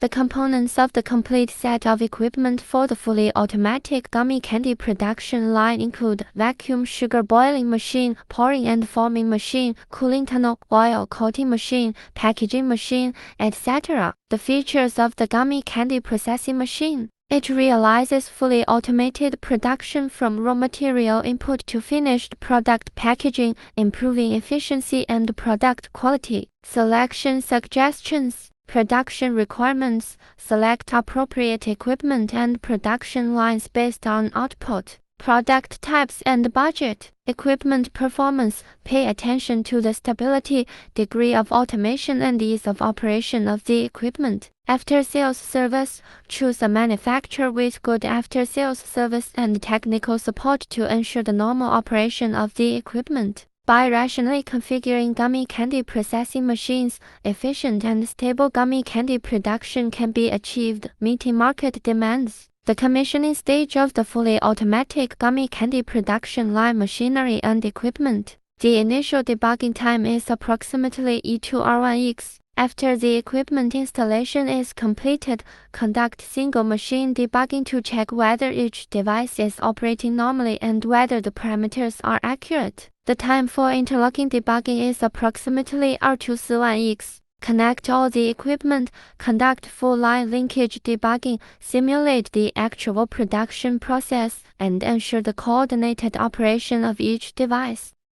The components of the complete set of equipment for the fully automatic gummy candy production line include vacuum sugar boiling machine, pouring and forming machine, cooling tunnel, oil coating machine, packaging machine, etc. The features of the gummy candy processing machine. It realizes fully automated production from raw material input to finished product packaging, improving efficiency and product quality. Selection suggestions. Production requirements. Select appropriate equipment and production lines based on output, product types and budget. Equipment performance. Pay attention to the stability, degree of automation and ease of operation of the equipment. After-sales service. Choose a manufacturer with good after-sales service and technical support to ensure the normal operation of the equipment. By rationally configuring gummy candy processing machines, efficient and stable gummy candy production can be achieved, meeting market demands. The commissioning stage of the fully automatic gummy candy production line machinery and equipment. The initial debugging time is approximately E2R1X. After the equipment installation is completed, conduct single machine debugging to check whether each device is operating normally and whether the parameters are accurate. The time for interlocking debugging is approximately R241X. Connect all the equipment, conduct full line linkage debugging, simulate the actual production process, and ensure the coordinated operation of each device.